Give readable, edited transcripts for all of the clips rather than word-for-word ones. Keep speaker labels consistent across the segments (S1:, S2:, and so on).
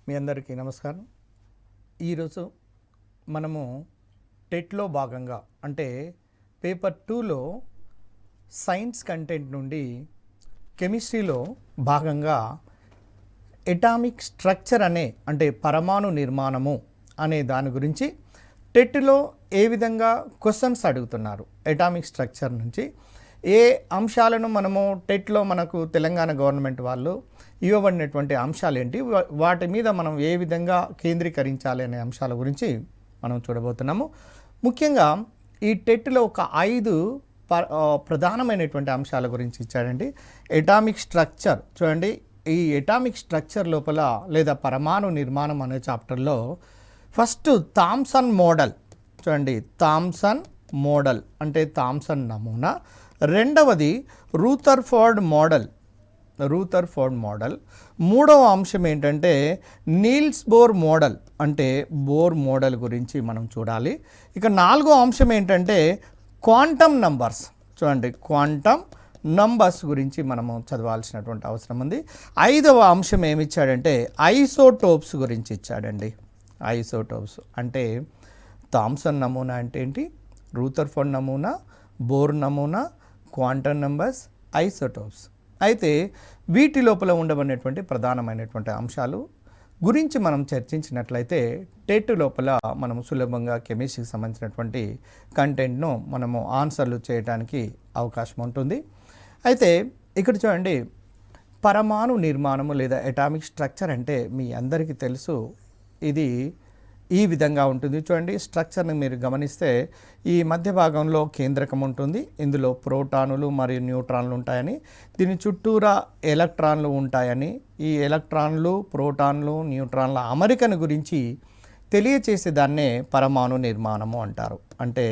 S1: మీ అందరికీ నమస్కారం. ఈరోజు మనము టెట్లో భాగంగా అంటే పేపర్ 2లో సైన్స్ కంటెంట్ నుండి కెమిస్ట్రీలో భాగంగా ఎటామిక్ స్ట్రక్చర్ అంటే పరమాణు నిర్మాణము అనే దాని గురించి టెట్లో ఏ విధంగా క్వశ్చన్స్ అడుగుతున్నారు, ఎటామిక్ స్ట్రక్చర్ నుంచి ఏ అంశాలను మనము టెట్లో మనకు తెలంగాణ గవర్నమెంట్ వాళ్ళు ఇవ్వబడినటువంటి అంశాలు ఏంటి, వాటి మీద మనం ఏ విధంగా కేంద్రీకరించాలి అనే అంశాల గురించి మనం చూడబోతున్నాము. ముఖ్యంగా ఈ టెట్లో ఒక 5 ప్రధానమైనటువంటి అంశాల గురించి ఇచ్చాడండి. ఎటామిక్ స్ట్రక్చర్ చూడండి, ఈ ఎటామిక్ స్ట్రక్చర్ లోపల లేదా పరమాణు నిర్మాణం అనే చాప్టర్లో ఫస్ట్ థామ్సన్ మోడల్ చూడండి, థామ్సన్ మోడల్ అంటే థామ్సన్ నమూనా. రెండవది రూథర్ఫోర్డ్ మోడల్. మూడవ అంశం ఏంటంటే నీల్స్ బోర్ మోడల్ అంటే బోర్ మోడల్ గురించి మనం చూడాలి. ఇక నాలుగో అంశం ఏంటంటే క్వాంటమ్ నంబర్స్ చూడండి, క్వాంటమ్ నంబర్స్ గురించి మనము చదవాల్సినటువంటి అవసరం ఉంది. ఐదవ అంశం ఏమిచ్చాడంటే ఐసోటోప్స్ గురించి ఇచ్చాడండి. ఐసోటోప్స్ అంటే థామ్సన్ నమూనా అంటే ఏంటి, రూథర్ఫోర్డ్ నమూనా, బోర్ నమూనా, క్వాంటమ్ నంబర్స్, ఐసోటోప్స్. అయితే వీటి లోపల ఉండబడినటువంటి ప్రధానమైనటువంటి అంశాలు గురించి మనం చర్చించినట్లయితే టెట్ లోపల మనము సులభంగా కెమిస్ట్రీకి సంబంధించినటువంటి కంటెంట్ను మనము ఆన్సర్లు చేయడానికి అవకాశం ఉంటుంది. అయితే ఇక్కడ చూడండి, పరమాణు నిర్మాణము లేదా ఎటామిక్ స్ట్రక్చర్ అంటే మీ అందరికీ తెలుసు, ఇది ఈ విధంగా ఉంటుంది. చూడండి, స్ట్రక్చర్ని మీరు గమనిస్తే ఈ మధ్య భాగంలో కేంద్రకం ఉంటుంది, ఇందులో ప్రోటానులు మరియు న్యూట్రాన్లు ఉంటాయని, దీని చుట్టూరా ఎలక్ట్రాన్లు ఉంటాయని, ఈ ఎలక్ట్రాన్లు, ప్రోటాన్లు, న్యూట్రాన్ల అమరికను గురించి తెలియచేసే దాన్నే పరమాణు నిర్మాణము అంటారు. అంటే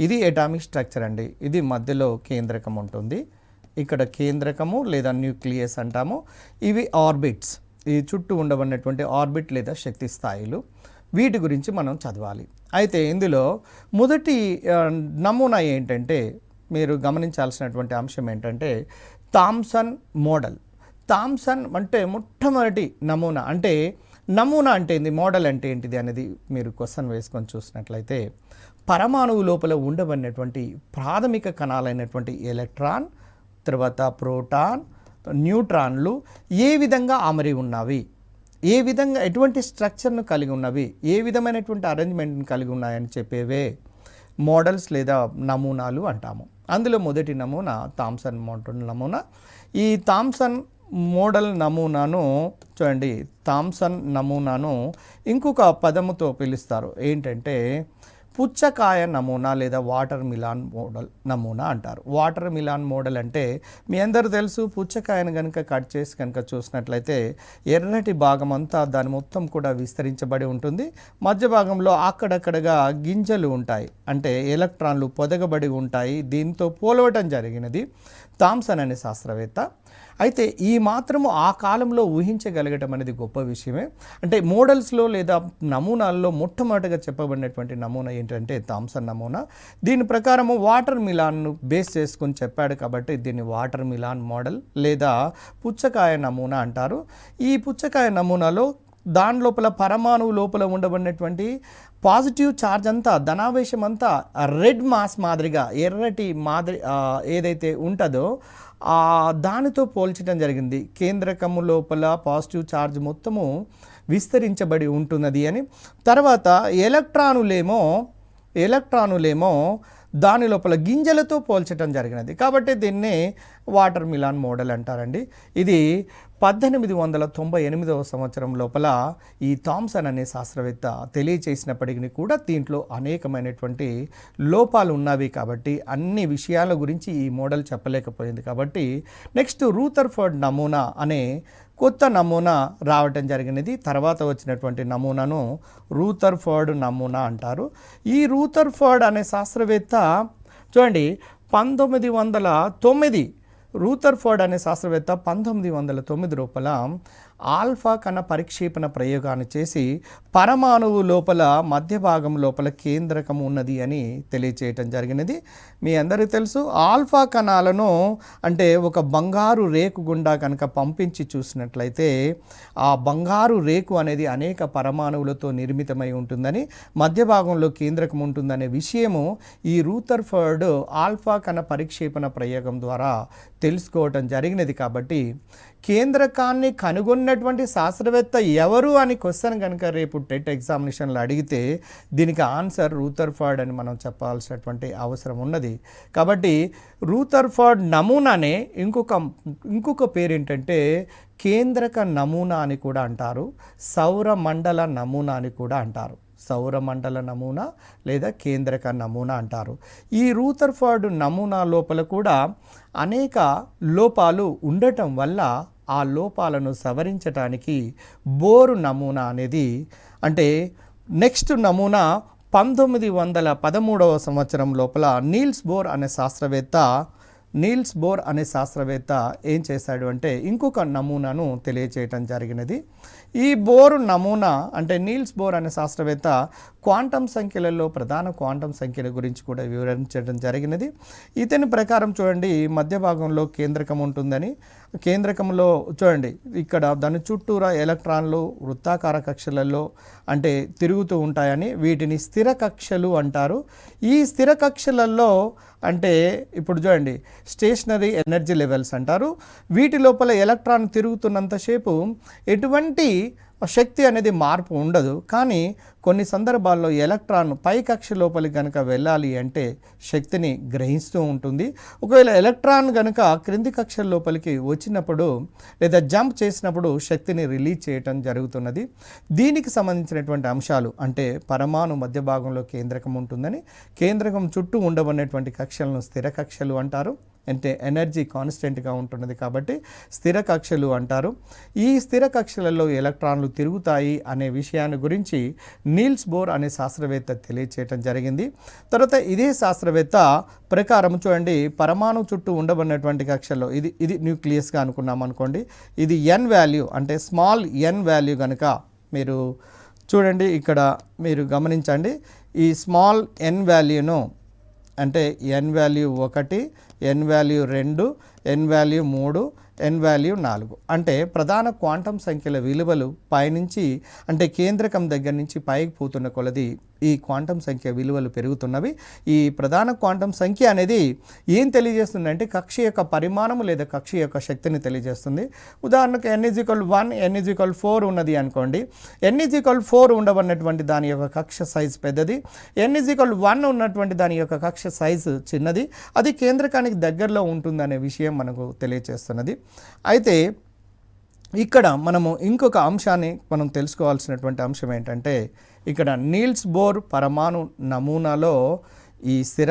S1: ఇది ఎటామిక్ స్ట్రక్చర్ అండి. ఇది మధ్యలో కేంద్రకం ఉంటుంది, ఇక్కడ కేంద్రకము లేదా న్యూక్లియస్ అంటాము. ఇవి ఆర్బిట్స్, ఈ చుట్టూ ఉండబడినటువంటి ఆర్బిట్ లేదా శక్తి స్థాయిలు, వీటి గురించి మనం చదవాలి. అయితే ఇందులో మొదటి నమూనా ఏంటంటే మీరు గమనించాల్సినటువంటి అంశం ఏంటంటే థామ్సన్ మోడల్. థామ్సన్ అంటే మొట్టమొదటి నమూనా. అంటే నమూనా అంటే ఏంది, మోడల్ అంటే ఏంటిది అనేది మీరు క్వశ్చన్ వేసుకొని చూసినట్లయితే పరమాణువు లోపల ఉండబడినటువంటి ప్రాథమిక కణాలైనటువంటి ఎలక్ట్రాన్, తర్వాత ప్రోటాన్, న్యూట్రాన్లు ఏ విధంగా అమరి ఉన్నవి, ఏ విధంగా ఎటువంటి స్ట్రక్చర్ను కలిగి ఉన్నవి, ఏ విధమైనటువంటి అరేంజ్మెంట్ని కలిగి ఉన్నాయని చెప్పేవే మోడల్స్ లేదా నమూనాలు అంటాము. అందులో మొదటి నమూనా థామ్సన్ మోడల్ నమూనా. ఈ థామ్సన్ మోడల్ నమూనాను చూడండి, థామ్సన్ నమూనాను ఇంకొక పదముతో పిలుస్తారు, ఏంటంటే పుచ్చకాయ నమూనా లేదా వాటర్ మిలాన్ మోడల్ నమూనా అంటారు. వాటర్ మిలాన్ మోడల్ అంటే మీ అందరూ తెలుసు, పుచ్చకాయను కనుక కట్ చేసి కనుక చూసినట్లయితే ఎర్రటి భాగం అంతా దాని మొత్తం కూడా విస్తరించబడి ఉంటుంది, మధ్య భాగంలో అక్కడక్కడగా గింజలు ఉంటాయి, అంటే ఎలక్ట్రాన్లు పొదగబడి ఉంటాయి. దీంతో పోలవటం జరిగినది థామ్సన్ అనే శాస్త్రవేత్త. అయితే ఈ మాత్రము ఆ కాలంలో ఊహించగలగటం అనేది గొప్ప విషయమే. అంటే మోడల్స్లో లేదా నమూనాల్లో మొట్టమొదటిగా చెప్పబడినటువంటి నమూనా ఏంటంటే థామ్సన్ నమూనా. దీని ప్రకారము వాటర్ మిలాన్ను బేస్ చేసుకుని చెప్పాడు కాబట్టి దీన్ని వాటర్ మిలాన్ మోడల్ లేదా పుచ్చకాయ నమూనా అంటారు. ఈ పుచ్చకాయ నమూనాలో దాని లోపల పరమాణువు లోపల ఉండబడినటువంటి పాజిటివ్ ఛార్జ్ అంతా, ధనావేశం అంతా రెడ్ మాస్ మాదిరిగా ఎర్రటి మాదిరి ఏదైతే ఉంటుందో దానితో పోల్చడం జరిగింది. కేంద్రకము లోపల పాజిటివ్ ఛార్జ్ మొత్తము విస్తరించబడి ఉంటున్నది అని. తర్వాత ఎలక్ట్రానులేమో దాని లోపల గింజలతో పోల్చడం జరిగినది కాబట్టి దీన్ని వాటర్ మిలాన్ మోడల్ అంటారండి. ఇది 1898 సంవత్సరం లోపల ఈ థామ్సన్ అనే శాస్త్రవేత్త తెలియచేసినప్పటికీ కూడా దీంట్లో అనేకమైనటువంటి లోపాలు ఉన్నవి కాబట్టి అన్ని విషయాల గురించి ఈ మోడల్ చెప్పలేకపోయింది. కాబట్టి నెక్స్ట్ రూథర్ఫోర్డ్ నమూనా అనే కొత్త నమూనా రావటం జరిగినది. తర్వాత వచ్చినటువంటి నమూనాను రూథర్ఫోర్డ్ నమూనా అంటారు. ఈ రూథర్ఫోర్డ్ అనే శాస్త్రవేత్త చూడండి 1909 రూథర్ఫోర్డ్ అనే శాస్త్రవేత్త 1909 లోపల ఆల్ఫా కణ పరిక్షేపణ ప్రయోగాన్ని చేసి పరమాణువు లోపల మధ్య భాగం లోపల కేంద్రకం ఉన్నది అని తెలియచేయటం జరిగినది. మీ అందరికీ తెలుసు, ఆల్ఫా కణాలను అంటే ఒక బంగారు రేకు గుండా కనుక పంపించి చూసినట్లయితే ఆ బంగారు రేకు అనేది అనేక పరమాణువులతో నిర్మితమై ఉంటుందని, మధ్య భాగంలో కేంద్రకం ఉంటుందనే విషయము ఈ రూథర్ఫర్డ్ ఆల్ఫా కణ పరిక్షేపణ ప్రయోగం ద్వారా తెలుసుకోవటం జరిగినది. కాబట్టి కేంద్రకాన్ని కనుగొన్నటువంటి శాస్త్రవేత్త ఎవరు అని క్వశ్చన్ కనుక రేపు టెట్ ఎగ్జామినేషన్లో అడిగితే దీనికి ఆన్సర్ రూథర్ఫర్డ్ అని మనం చెప్పాల్సినటువంటి అవసరం ఉన్నది. కాబట్టి రూథర్ఫర్డ్ నమూనానే ఇంకొక పేరు ఏంటంటే కేంద్రక నమూనా అని కూడా అంటారు, సౌరమండల నమూనా అని కూడా అంటారు. సౌరమండల నమూనా లేదా కేంద్రక నమూనా అంటారు. ఈ రూథర్ఫర్డ్ నమూనా లోపల కూడా అనేక లోపాలు ఉండటం వల్ల ఆ లోపాలను సవరించడానికి బోరు నమూనా అనేది, అంటే నెక్స్ట్ నమూనా 1913వ సంవత్సరం లోపల నీల్స్ బోర్ అనే శాస్త్రవేత్త ఏం చేశాడు అంటే ఇంకొక నమూనాను తెలియచేయటం జరిగినది. ఈ బోర్ నమూనా అంటే నీల్స్ బోర్ అనే శాస్త్రవేత్త క్వాంటం సంఖ్యలలో ప్రధాన క్వాంటం సంఖ్యల గురించి కూడా వివరించడం జరిగినది. ఇతని ప్రకారం చూడండి, మధ్య భాగంలో కేంద్రకం ఉంటుందని, కేంద్రకంలో చూడండి ఇక్కడ దాని చుట్టూరా ఎలక్ట్రాన్లు వృత్తాకార కక్షలలో అంటే తిరుగుతూ ఉంటాయని, వీటిని స్థిర కక్షలు అంటారు. ఈ స్థిర కక్షలలో అంటే ఇప్పుడు చూడండి స్టేషనరీ ఎనర్జీ లెవెల్స్ అంటారు. వీటి లోపల ఎలక్ట్రాన్ తిరుగుతున్నంతసేపు ఎటువంటి శక్తి అనేది మార్పు ఉండదు. కానీ కొన్ని సందర్భాల్లో ఎలక్ట్రాన్ పై కక్ష లోపలికి కనుక వెళ్ళాలి అంటే శక్తిని గ్రహిస్తూ ఉంటుంది. ఒకవేళ ఎలక్ట్రాన్ కనుక క్రింది కక్ష లోపలికి వచ్చినప్పుడు లేదా జంప్ చేసినప్పుడు శక్తిని రిలీజ్ చేయటం జరుగుతున్నది. దీనికి సంబంధించినటువంటి అంశాలు అంటే పరమాణు మధ్య భాగంలో కేంద్రకం ఉంటుందని, కేంద్రకం చుట్టూ ఉండబడినటువంటి కక్షలను స్థిర కక్షలు అంటారు. అంటే ఎనర్జీ కాన్స్టెంట్గా ఉంటున్నది కాబట్టి స్థిర కక్షలు అంటారు. ఈ స్థిర కక్షలలో ఎలక్ట్రాన్లు తిరుగుతాయి అనే విషయాన్ని గురించి నీల్స్ బోర్ అనే శాస్త్రవేత్త తెలియచేయటం జరిగింది. తర్వాత ఇదే శాస్త్రవేత్త ప్రకారం చూడండి, పరమాణు చుట్టూ ఉండబడినటువంటి కక్షల్లో ఇది న్యూక్లియస్గా అనుకున్నాం అనుకోండి, ఇది ఎన్ వాల్యూ అంటే స్మాల్ ఎన్ వాల్యూ కనుక మీరు చూడండి, ఇక్కడ మీరు గమనించండి, ఈ స్మాల్ ఎన్ వాల్యూను అంటే ఎన్ వాల్యూ 1, ఎన్ వాల్యూ 2, ఎన్ వాల్యూ 3, ఎన్ వాల్యూ 4 అంటే ప్రధాన క్వాంటం సంఖ్యల విలువలు పైనుంచి అంటే కేంద్రకం దగ్గర నుంచి పైకి పోతున్న కొలది ఈ క్వాంటం సంఖ్య విలువలు పెరుగుతున్నవి. ఈ ప్రధాన క్వాంటం సంఖ్య అనేది ఏం తెలియజేస్తుంది అంటే కక్ష యొక్క పరిమాణం లేదా కక్ష యొక్క శక్తిని తెలియజేస్తుంది. ఉదాహరణకు n=1, n=4 ఉన్నది అనుకోండి. n=4 ఉండబడినటువంటి దాని యొక్క కక్ష సైజు పెద్దది, n=1 ఉన్నటువంటి దాని యొక్క కక్ష సైజు చిన్నది. అది కేంద్రకానికి దగ్గరలో ఉంటుందనే విషయం మనకు తెలియజేస్తున్నది. అయితే ఇక్కడ మనము ఇంకొక అంశాన్ని మనం తెలుసుకోవాల్సినటువంటి అంశం ఏంటంటే, ఇక్కడ నీల్స్ బోర్ పరమాణు నమూనాలో ఈ స్థిర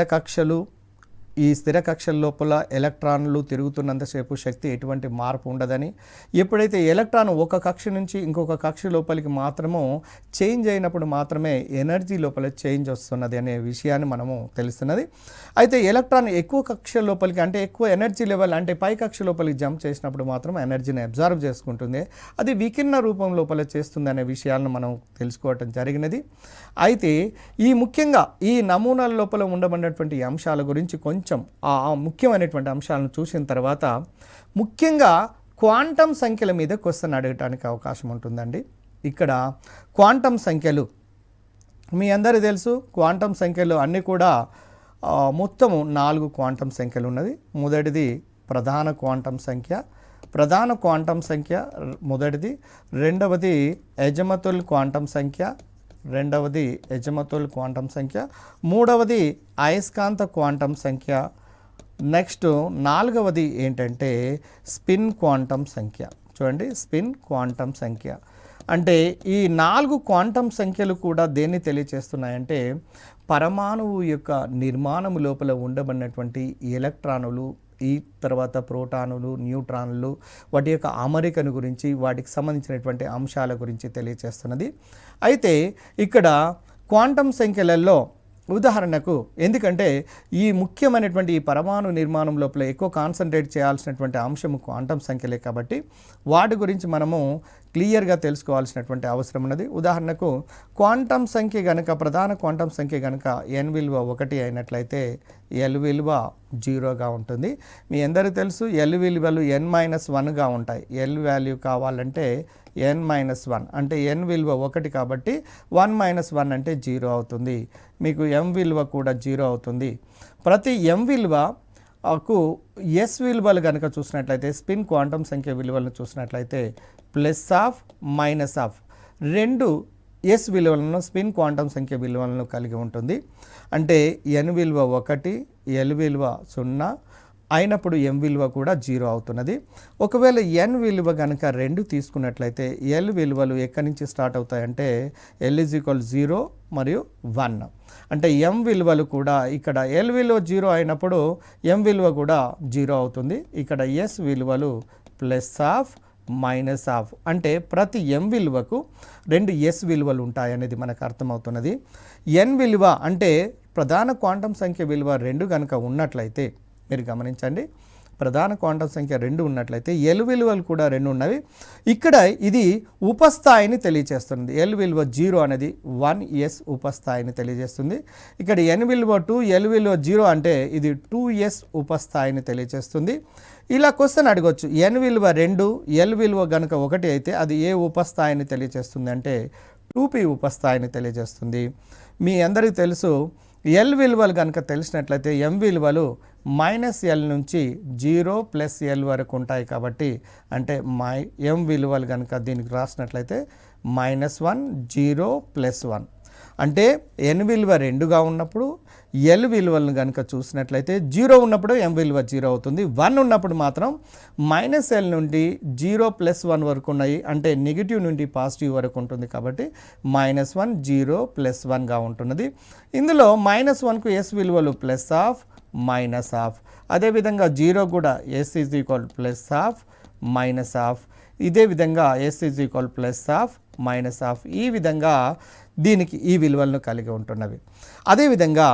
S1: కక్షల లోపల ఎలక్ట్రాన్లు తిరుగుతున్నంతసేపు శక్తి ఎటువంటి మార్పు ఉండదని, ఎప్పుడైతే ఎలక్ట్రాన్ ఒక కక్ష నుంచి ఇంకొక కక్ష లోపలికి మాత్రమో చేంజ్ అయినప్పుడు మాత్రమే ఎనర్జీ లోపల చేంజ్ వస్తున్నది అనే విషయాన్ని మనము తెలుస్తున్నది. అయితే ఎలక్ట్రాన్ ఎక్కువ కక్ష లోపలికి అంటే ఎక్కువ ఎనర్జీ లెవెల్ అంటే పై కక్ష లోపలికి జంప్ చేసినప్పుడు మాత్రం ఎనర్జీని అబ్జర్వ్ చేసుకుంటుంది, అది వికిరణ రూపం లోపల చేస్తుంది అనే విషయాలను మనం తెలుసుకోవటం జరిగినది. అయితే ముఖ్యంగా ఈ నమూనాల లోపల ఉండబడినటువంటి అంశాల గురించి కొంచెం ఆ ముఖ్యమైనటువంటి అంశాలను చూసిన తర్వాత ముఖ్యంగా క్వాంటం సంఖ్యల మీద క్వశ్చన్ అడగటానికి అవకాశం ఉంటుందండి. ఇక్కడ క్వాంటం సంఖ్యలు మీ అందరికీ తెలుసు, క్వాంటం సంఖ్యలు అన్నీ కూడా మొత్తము 4 క్వాంటం సంఖ్యలు ఉన్నది. మొదటిది ప్రధాన క్వాంటం సంఖ్య మొదటిది, రెండవది ఎజమతుల్ క్వాంటం సంఖ్య, మూడవది అయస్కాంత క్వాంటం సంఖ్య, నెక్స్ట్ 4వది ఏంటంటే స్పిన్ క్వాంటం సంఖ్య. చూడండి, స్పిన్ క్వాంటం సంఖ్య అంటే ఈ 4 క్వాంటం సంఖ్యలు కూడా దేన్ని తెలియచేస్తున్నాయంటే పరమాణువు యొక్క నిర్మాణము లోపల ఉండబడినటువంటి ఎలక్ట్రానులు, ఈ తర్వాత ప్రోటానులు, న్యూట్రాన్లు, వాటి యొక్క అమరికను గురించి, వాటికి సంబంధించినటువంటి అంశాల గురించి తెలియచేస్తున్నది. అయితే ఇక్కడ క్వాంటం సంఖ్యలలో ఉదాహరణకు ఎందుకంటే ఈ ముఖ్యమైనటువంటి ఈ పరమాణు నిర్మాణం లోపల ఎక్కువ కాన్సన్ట్రేట్ చేయాల్సినటువంటి అంశము క్వాంటం సంఖ్యలే కాబట్టి వాటి గురించి మనము క్లియర్గా తెలుసుకోవాల్సినటువంటి అవసరం ఉన్నది. ఉదాహరణకు క్వాంటమ్ సంఖ్య గనక ప్రధాన క్వాంటమ్ సంఖ్య గనక n విలువ 1 అయినట్లయితే l విలువ 0గా ఉంటుంది. మీ అందరికీ తెలుసు l విలువలు n-1గా ఉంటాయి. l వాల్యూ కావాలంటే n-1 అంటే n విలువ 1 కాబట్టి 1 - 1 అంటే 0 అవుతుంది. మీకు m విలువ కూడా 0 అవుతుంది. ప్రతి m విలువకు s విలువలు కనుక చూసినట్లయితే స్పిన్ క్వాంటమ్ సంఖ్య విలువలను చూసినట్లయితే ప్లస్ ఆఫ్ మైనస్ ఆఫ్ రెండు s విలువలను స్పిన్ క్వాంటమ్ సంఖ్య విలువలను కలిగి ఉంటుంది. అంటే n విలువ 1 l విలువ 0 అయినప్పుడు m విలువ కూడా 0 అవుతున్నది. ఒకవేళ n విలువ కనుక 2 తీసుకున్నట్లయితే l విలువలు ఎక్కడి నుంచి స్టార్ట్ అవుతాయంటే l = 0 మరియు 1. అంటే m విలువలు కూడా ఇక్కడ l విలువ 0 అయినప్పుడు m విలువ కూడా 0 అవుతుంది. ఇక్కడ s విలువలు ప్లస్ ఆఫ్ మైనస్ ఆఫ్ అంటే ప్రతి m విలువకు 2 s విలువలు ఉంటాయనేది మనకు అర్థమవుతున్నది. n విలువ అంటే ప్రధాన క్వాంటమ్ సంఖ్య విలువ 2 కనుక ఉన్నట్లయితే మీరు గమనించండి, ప్రధాన క్వాంటమ్ సంఖ్య 2 ఉన్నట్లయితే l విలువలు కూడా 2 ఉన్నవి. ఇక్కడ ఇది ఉపస్థాయిని తెలియజేస్తుంది. l విలువ 0 అనేది 1s ఉపస్థాయిని తెలియజేస్తుంది. ఇక్కడ n విలువ 2 l విలువ 0 అంటే ఇది 2s ఉపస్థాయిని తెలియజేస్తుంది. ఇలా క్వశ్చన్ అడగొచ్చు, n విలువ 2 l విలువ గనుక 1 అయితే అది ఏ ఉపస్థాయిని తెలియజేస్తుంది అంటే 2p ఉపస్థాయిని తెలియజేస్తుంది. మీ అందరికీ తెలుసు l విలువలు కనుక తెలిసినట్లయితే m విలువలు -l నుంచి 0 + l వరకు ఉంటాయి. కాబట్టి అంటే m విలువలు కనుక దీనికి రాసినట్లయితే -1 0 + 1 అంటే n విలువ 2గా ఉన్నప్పుడు l విలువలను కనుక చూసినట్లయితే 0 ఉన్నప్పుడు m విలువ 0 అవుతుంది. 1 ఉన్నప్పుడు మాత్రం -l నుండి 0 + 1 వరకు ఉన్నాయి. అంటే నెగిటివ్ నుండి పాజిటివ్ వరకు ఉంటుంది. కాబట్టి -1 0 + 1గా ఉంటున్నది. ఇందులో -1కు s విలువలు ప్లస్ ఆఫ్ మైనస్ ఆఫ్, అదేవిధంగా 0 కూడా s = plus of minus of, ఇదే విధంగా s = plus of minus of, ఈ విధంగా దీనికి ఈ విలువలను కలిగి ఉంటున్నవి. అదేవిధంగా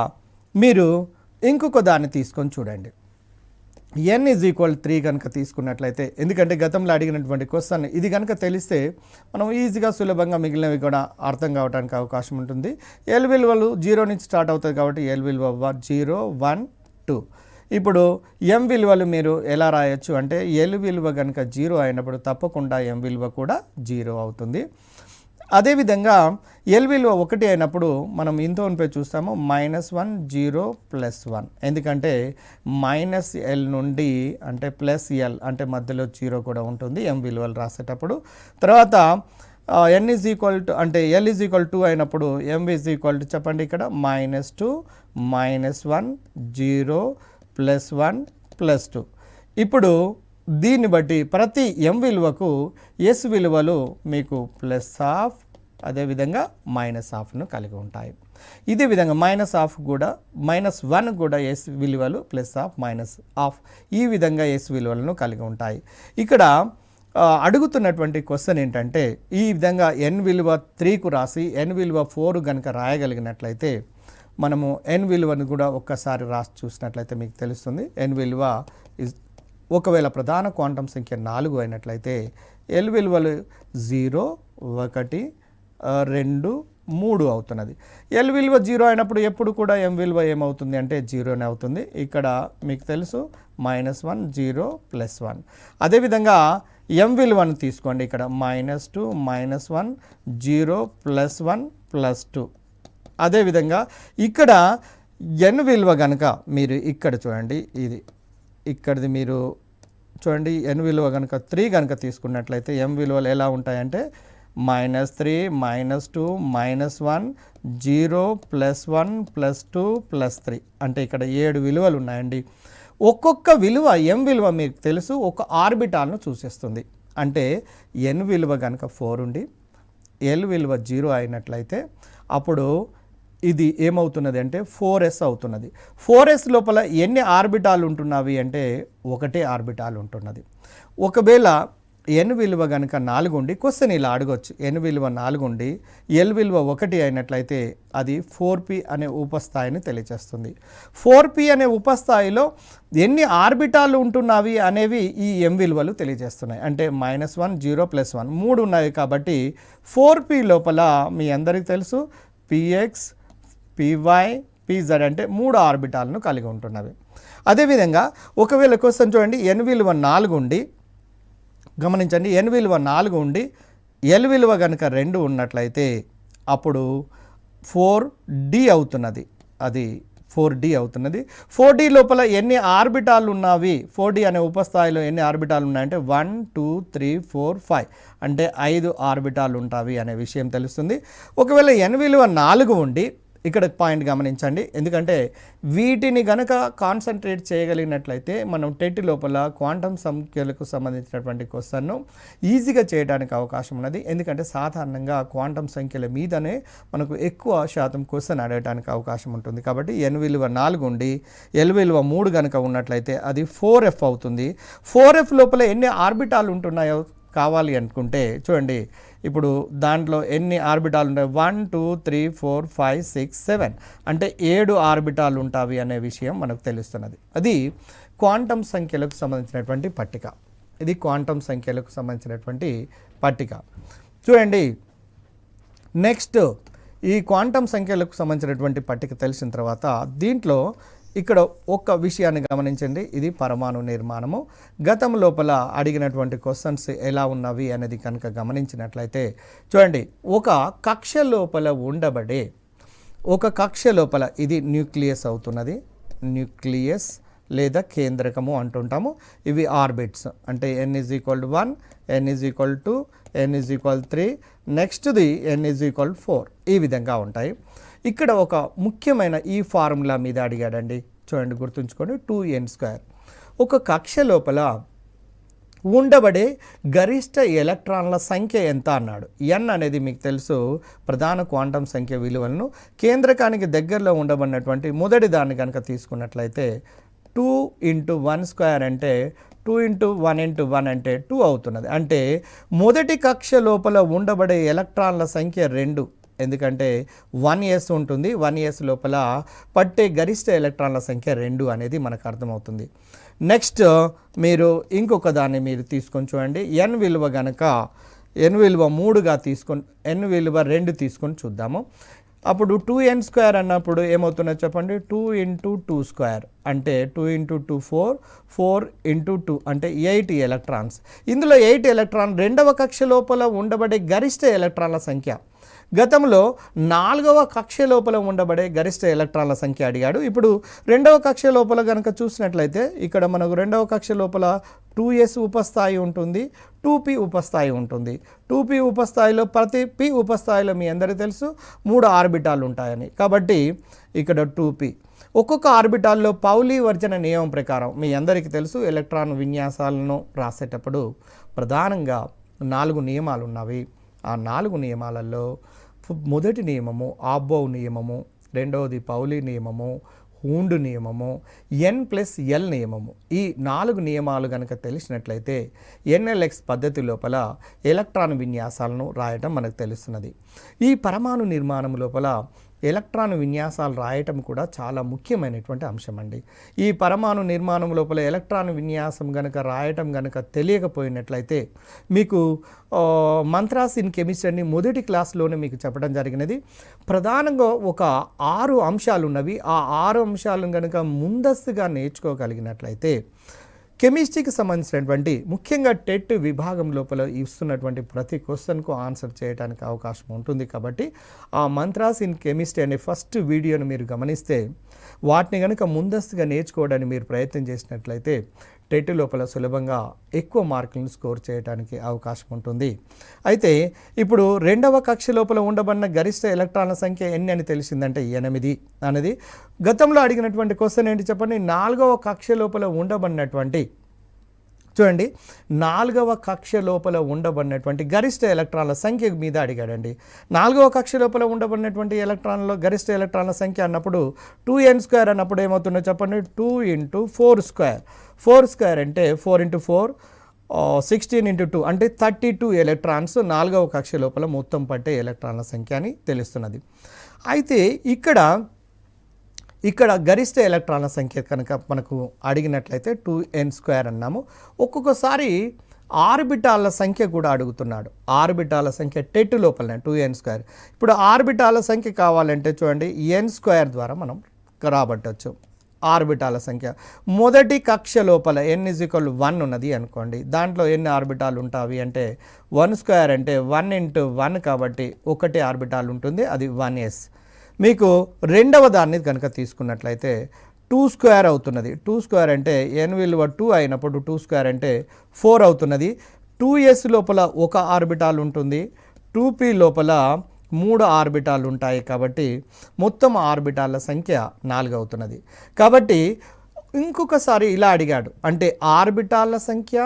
S1: మీరు ఇంకొక దాన్ని తీసుకొని చూడండి. n = 3 కనుక తీసుకున్నట్లయితే, ఎందుకంటే గతంలో అడిగినటువంటి క్వశ్చన్ ఇది కనుక తెలిస్తే మనం ఈజీగా సులభంగా మిగిలినవి కూడా అర్థం కావడానికి అవకాశం ఉంటుంది. l విలువలు 0 నుంచి స్టార్ట్ అవుతుంది కాబట్టి l విలువ 0 1 2. ఇప్పుడు m విలువలు మీరు ఎలా రాయొచ్చు అంటే l విలువ కనుక 0 అయినప్పుడు తప్పకుండా m విలువ కూడా 0 అవుతుంది. అదేవిధంగా l విలువ 1 అయినప్పుడు మనం ఇంతోనిపై చూస్తాము -1 0 + 1, ఎందుకంటే -l నుండి అంటే +l అంటే మధ్యలో 0 కూడా ఉంటుంది m విలువలు రాసేటప్పుడు. తర్వాత n అంటే l = 2 అయినప్పుడు m చెప్పండి ఇక్కడ -2 -1 0 +1 +2. ఇప్పుడు దీన్ని బట్టి ప్రతి m విలువకు s విలువలు మీకు ప్లస్ ఆఫ్ అదేవిధంగా మైనస్ ఆఫ్ను కలిగి ఉంటాయి. ఇదే విధంగా -1 కూడా s విలువలు ప్లస్ ఆఫ్ మైనస్ ఆఫ్, ఈ విధంగా s విలువలను కలిగి ఉంటాయి. ఇక్కడ అడుగుతున్నటువంటి క్వశ్చన్ ఏంటంటే ఈ విధంగా n విలువ 3కు రాసి n విలువ 4 కనుక రాయగలిగినట్లయితే మనము n విలువను కూడా ఒక్కసారి రాసి చూసినట్లయితే మీకు తెలుస్తుంది. n విలువ ఒకవేళ ప్రధాన క్వాంటమ్ సంఖ్య 4 అయినట్లయితే l విలువలు 0 1 2 3 అవుతున్నది. l విలువ 0 అయినప్పుడు ఎప్పుడు కూడా m విలువ ఏమవుతుంది అంటే 0నే అవుతుంది. ఇక్కడ మీకు తెలుసు -1 0 + 1. అదేవిధంగా m విలువను తీసుకోండి, ఇక్కడ -2 -1 0 +1 +2. అదేవిధంగా ఇక్కడ n విలువ కనుక మీరు ఇక్కడ చూడండి, ఇక్కడిది మీరు చూడండి n విలువ కనుక 3 కనుక తీసుకున్నట్లయితే m విలువలు ఎలా ఉంటాయంటే -3 -2 -1 0 +1 +2 +3, అంటే ఇక్కడ 7 విలువలు ఉన్నాయండి. ఒక్కొక్క విలువ m విలువ మీకు తెలుసు ఒక ఆర్బిటాల్ను సూచిస్తుంది. అంటే n విలువ కనుక 4 ఉండి l విలువ 0 అయినట్లయితే అప్పుడు ఇది ఏమవుతున్నది అంటే 4s అవుతున్నది. 4s లోపల ఎన్ని ఆర్బిటాలు ఉంటున్నవి అంటే ఒకటే ఆర్బిటాల్ ఉంటున్నది. ఒకవేళ ఎన్ విలువ కనుక 4 ఉండి క్వశ్చన్ ఇలా అడగొచ్చు, ఎన్ విలువ 4 ఉండి ఎల్ విలువ 1 అయినట్లయితే అది 4p అనే ఉపస్థాయిని తెలియజేస్తుంది. 4p అనే ఉపస్థాయిలో ఎన్ని ఆర్బిటాలు ఉంటున్నవి అనేవి ఈ ఎం విలువలు తెలియజేస్తున్నాయి. అంటే -1 0 +1 3 ఉన్నాయి కాబట్టి 4p లోపల మీ అందరికీ తెలుసు px py pz అంటే 3 ఆర్బిటాలను కలిగి ఉంటున్నవి. అదేవిధంగా ఒకవేళ క్వశ్చన్ చూడండి, ఎన్ విలువ 4 ఉండి గమనించండి, ఎన్ విలువ 4 ఉండి ఎల్ విలువ కనుక 2 ఉన్నట్లయితే అప్పుడు 4d అవుతున్నది, అది 4d అవుతున్నది. 4d లోపల ఎన్ని ఆర్బిటాలు ఉన్నవి, 4d అనే ఉపస్థాయిలో ఎన్ని ఆర్బిటాలు ఉన్నాయంటే 1 2 3 4 5 అంటే 5 ఆర్బిటాలు ఉంటాయి అనే విషయం తెలుస్తుంది. ఒకవేళ ఎన్ విలువ 4 ఉండి ఇక్కడ పాయింట్ గమనించండి, ఎందుకంటే వీటిని గనక కాన్సన్ట్రేట్ చేయగలిగినట్లయితే మనం టెట్ లోపల క్వాంటమ్ సంఖ్యలకు సంబంధించినటువంటి క్వశ్చన్ను ఈజీగా చేయడానికి అవకాశం ఉన్నది. ఎందుకంటే సాధారణంగా క్వాంటమ్ సంఖ్యల మీదనే మనకు ఎక్కువ శాతం క్వశ్చన్ అడగడానికి అవకాశం ఉంటుంది. కాబట్టి ఎన్ విలువ 4 ఉండి ఎల్ విలువ 3 కనుక ఉన్నట్లయితే అది 4f అవుతుంది. 4f లోపల ఎన్ని ఆర్బిటాలు ఉంటున్నాయో కావాలి అనుకుంటే చూడండి, ఇప్పుడు దాంట్లో ఎన్ని ఆర్బిటాలు ఉంటాయి 1 2 3 4 5 6 7 అంటే 7 ఆర్బిటాలు ఉంటాయి అనే విషయం మనకు తెలుస్తున్నది. అది క్వాంటమ్ సంఖ్యలకు సంబంధించినటువంటి పట్టిక. ఇది క్వాంటమ్ సంఖ్యలకు సంబంధించినటువంటి పట్టిక. చూడండి, నెక్స్ట్ ఈ క్వాంటమ్ సంఖ్యలకు సంబంధించినటువంటి పట్టిక తెలిసిన తర్వాత దీంట్లో ఇక్కడ ఒక విషయాన్ని గమనించండి, ఇది పరమాణు నిర్మాణము. గతం లోపల అడిగినటువంటి క్వశ్చన్స్ ఎలా ఉన్నవి అనేది కనుక గమనించినట్లయితే చూడండి, ఒక కక్ష లోపల ఉండబడే ఒక కక్ష లోపల ఇది న్యూక్లియస్ అవుతున్నది, న్యూక్లియస్ లేదా కేంద్రకము అంటుంటాము. ఇవి ఆర్బిట్స్ అంటే n = 1 n = 2 n = 3 నెక్స్ట్ది n = 4 ఈ విధంగా ఉంటాయి. ఇక్కడ ఒక ముఖ్యమైన ఈ ఫార్ములా మీద అడిగాడండి, చూడండి గుర్తుంచుకోండి, 2n². ఒక కక్ష లోపల ఉండబడే గరిష్ట ఎలక్ట్రాన్ల సంఖ్య ఎంత అన్నాడు. n అనేది మీకు తెలుసు ప్రధాన క్వాంటం సంఖ్య విలువలను కేంద్రకానికి దగ్గరలో ఉండబడినటువంటి మొదటి దాన్ని కనుక తీసుకున్నట్లయితే 2 × 1² అంటే 2 × 1 × 1 అంటే 2 అవుతున్నది. అంటే మొదటి కక్ష లోపల ఉండబడే ఎలక్ట్రాన్ల సంఖ్య 2, ఎందుకంటే 1s ఉంటుంది, 1s లోపల పట్టే గరిష్ట ఎలక్ట్రాన్ల సంఖ్య 2 అనేది మనకు అర్థమవుతుంది. నెక్స్ట్ మీరు ఇంకొక దాన్ని మీరు తీసుకొని చూడండి, n విలువ కనుక n విలువ 3గా తీసుకొని n విలువ 2 తీసుకొని చూద్దాము. అప్పుడు 2n² అన్నప్పుడు ఏమవుతుందో చెప్పండి, 2 × 2² అంటే 2 × 2 4 4 × 2 అంటే 8 ఎలక్ట్రాన్స్. ఇందులో 8 ఎలక్ట్రాన్ రెండవ కక్ష లోపల ఉండబడే గరిష్ట ఎలక్ట్రాన్ల సంఖ్య. గతంలో 4వ కక్ష లోపల ఉండబడే గరిష్ట ఎలక్ట్రాన్ల సంఖ్య అడిగాడు. ఇప్పుడు రెండవ కక్ష లోపల కనుక చూసినట్లయితే ఇక్కడ మనకు రెండవ కక్ష లోపల 2s ఉపస్థాయి ఉంటుంది, 2p ఉపస్థాయి ఉంటుంది. 2p ఉపస్థాయిలో ప్రతి p ఉపస్థాయిలో మీ అందరికీ తెలుసు 3 ఆర్బిటాలు ఉంటాయని, కాబట్టి ఇక్కడ 2p. ఒక్కొక్క ఆర్బిటాల్లో పౌలీ వర్జన నియమం ప్రకారం మీ అందరికీ తెలుసు ఎలక్ట్రాన్ విన్యాసాలను రాసేటప్పుడు ప్రధానంగా 4 నియమాలు ఉన్నవి. ఆ 4 నియమాలలో మొదటి నియమము ఆబ్బోవ్ నియమము, రెండవది పౌలీ నియమము, హూండ్ నియమము, n+l నియమము. ఈ 4 నియమాలు కనుక తెలిసినట్లయితే NLX పద్ధతి లోపల ఎలక్ట్రాన్ విన్యాసాలను రాయటం మనకు తెలుస్తున్నది. ఈ పరమాణు నిర్మాణం లోపల ఎలక్ట్రాన్ విన్యాసాలు రాయటం కూడా చాలా ముఖ్యమైనటువంటి అంశం అండి. ఈ పరమాణు నిర్మాణం లోపల ఎలక్ట్రాన్ విన్యాసం కనుక రాయటం కనుక తెలియకపోయినట్లయితే మీకు మంత్రాస్ ఇన్ కెమిస్ట్రీ మొదటి క్లాస్లోనే మీకు చెప్పడం జరిగినది. ప్రధానంగా ఒక 6 అంశాలు ఉన్నవి. ఆ 6 అంశాలను కనుక ముందస్తుగా నేర్చుకోగలిగినట్లయితే కెమిస్ట్రీకి సంబంధించినటువంటి ముఖ్యంగా టెట్ విభాగం లోపల ఇస్తున్నటువంటి ప్రతి క్వశ్చన్కు ఆన్సర్ చేయడానికి అవకాశం ఉంటుంది. కాబట్టి ఆ మంత్రాస్ ఇన్ కెమిస్ట్రీ అనే ఫస్ట్ వీడియోను మీరు గమనిస్తే వాటిని కనుక ముందస్తుగా నేర్చుకోవడానికి మీరు ప్రయత్నం చేసినట్లయితే టెట్ లోపల సులభంగా ఎక్కువ మార్కులను స్కోర్ చేయడానికి అవకాశం ఉంటుంది. అయితే ఇప్పుడు రెండవ కక్ష లోపల ఉండబడిన గరిష్ట ఎలక్ట్రాన్ల సంఖ్య ఎన్ని అని తెలిసిందంటే 8 అనేది. గతంలో అడిగినటువంటి క్వశ్చన్ ఏంటి చెప్పండి, 4వ కక్ష లోపల ఉండబడినటువంటి చూడండి 4వ కక్ష లోపల ఉండబడినటువంటి గరిష్ట ఎలక్ట్రాన్ల సంఖ్య మీద అడిగాడండి. 4వ కక్ష లోపల ఉండబడినటువంటి ఎలక్ట్రాన్ల గరిష్ట ఎలక్ట్రాన్ల సంఖ్య అన్నప్పుడు 2n² అన్నప్పుడు ఏమవుతుందో చెప్పండి, 2 × 4². 4² అంటే 4 × 4 16 × 2 అంటే 32 ఎలక్ట్రాన్స్ 4వ కక్ష లోపల మొత్తం పట్టే ఎలక్ట్రాన్ల సంఖ్య అని తెలుస్తున్నది. అయితే ఇక్కడ గరిష్ట ఎలక్ట్రాన్ల సంఖ్య కనుక మనకు అడిగినట్లయితే 2n² అన్నాము. ఒక్కొక్కసారి ఆర్బిటాల సంఖ్య కూడా అడుగుతున్నాడు. ఆర్బిటాల సంఖ్య టెట్ లోపలనే 2n². ఇప్పుడు ఆర్బిటాల సంఖ్య కావాలంటే చూడండి n² ద్వారా మనం రాబట్టవచ్చు. ఆర్బిటాల సంఖ్య మొదటి కక్ష లోపల n = 1 ఉన్నది అనుకోండి. దాంట్లో ఎన్ని ఆర్బిటాలు ఉంటాయి అంటే 1² అంటే 1 × 1 కాబట్టి ఒకటి ఆర్బిటాల్ ఉంటుంది, అది 1s. మీకు రెండవ దాన్ని కనుక తీసుకున్నట్లయితే 2² అవుతున్నది. 2² అంటే n విలువ 2 అయినప్పుడు 2² అంటే 4 అవుతున్నది. 2s లోపల ఒక ఆర్బిటాల్ ఉంటుంది, 2p లోపల 3 ఆర్బిటాలు ఉంటాయి కాబట్టి మొత్తం ఆర్బిటాల సంఖ్య 4 అవుతున్నది. కాబట్టి ఇంకొకసారి ఇలా అడిగాడు, అంటే ఆర్బిటాల సంఖ్య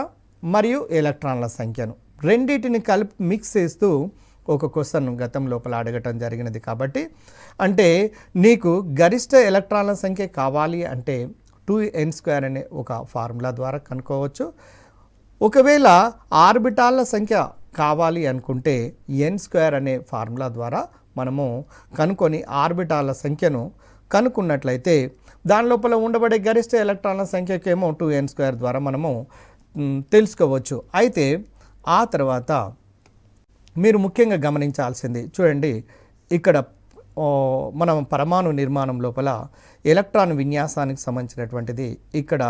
S1: మరియు ఎలక్ట్రాన్ల సంఖ్యను రెండింటిని కలిపి మిక్స్ చేస్తూ ఒక క్వశ్చన్ గతం లోపల అడగటం జరిగినది. కాబట్టి అంటే నీకు గరిష్ట ఎలక్ట్రాన్ల సంఖ్య కావాలి అంటే 2n² అనే ఒక ఫార్ములా ద్వారా కనుక్కోవచ్చు. ఒకవేళ ఆర్బిటాల సంఖ్య కావాలి అనుకుంటే n² అనే ఫార్ములా ద్వారా మనము కనుక్కొని ఆర్బిటాల సంఖ్యను కనుక్కున్నట్లయితే దాని లోపల ఉండబడే గరిష్ట ఎలక్ట్రాన్ల సంఖ్యకేమో 2n² ద్వారా మనము తెలుసుకోవచ్చు. అయితే ఆ తర్వాత మీరు ముఖ్యంగా గమనించాల్సింది చూడండి, ఇక్కడ మనం పరమాణు నిర్మాణం లోపల ఎలక్ట్రాన్ విన్యాసానికి సంబంధించినటువంటిది ఇక్కడ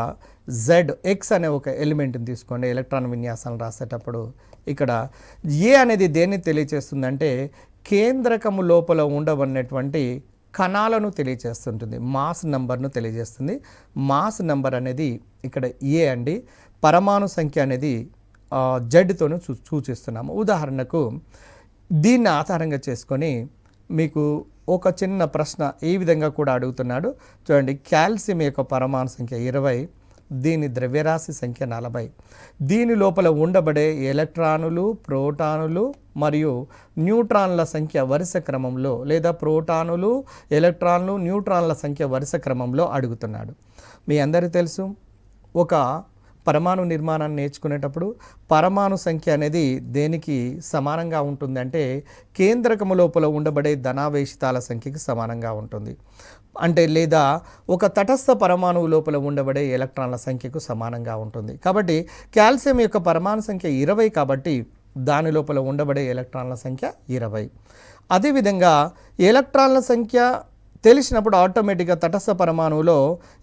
S1: ZX అనే ఒక ఎలిమెంట్ని తీసుకోండి. ఎలక్ట్రాన్ విన్యాసాన్ని రాసేటప్పుడు ఇక్కడ ఏ అనేది దేన్ని తెలియచేస్తుందంటే కేంద్రకము లోపల ఉండబడినటువంటి కణాలను తెలియచేస్తుంటుంది, మాస్ నంబర్ను తెలియజేస్తుంది. మాస్ నంబర్ అనేది ఇక్కడ ఏ అండి, పరమాణు సంఖ్య అనేది జడ్తోను సూచిస్తున్నాము. ఉదాహరణకు దీన్ని ఆధారంగా చేసుకొని మీకు ఒక చిన్న ప్రశ్న ఈ విధంగా కూడా అడుగుతున్నాడు. చూడండి, కాల్షియం యొక్క పరమాణు సంఖ్య 20, దీని ద్రవ్యరాశి సంఖ్య 40. దీని లోపల ఉండబడే ఎలక్ట్రానులు, ప్రోటానులు మరియు న్యూట్రాన్ల సంఖ్య వరుస క్రమంలో, లేదా ప్రోటానులు, ఎలక్ట్రాన్లు, న్యూట్రాన్ల సంఖ్య వరుస క్రమంలో అడుగుతున్నాడు. మీ అందరికీ తెలుసు, ఒక పరమాణు నిర్మాణాన్ని నేర్చుకునేటప్పుడు పరమాణు సంఖ్య అనేది దేనికి సమానంగా ఉంటుంది అంటే కేంద్రకము లోపల ఉండబడే ధనావేశితాల సంఖ్యకి సమానంగా ఉంటుంది. అంటే లేదా ఒక తటస్థ పరమాణువు లోపల ఉండబడే ఎలక్ట్రాన్ల సంఖ్యకు సమానంగా ఉంటుంది. కాబట్టి కాల్షియం యొక్క పరమాణు సంఖ్య 20 కాబట్టి దాని లోపల ఉండబడే ఎలక్ట్రాన్ల సంఖ్య 20. అదేవిధంగా ఎలక్ట్రాన్ల సంఖ్య తెలిసినప్పుడు ఆటోమేటిక్గా తటస్థ పరమాణువులో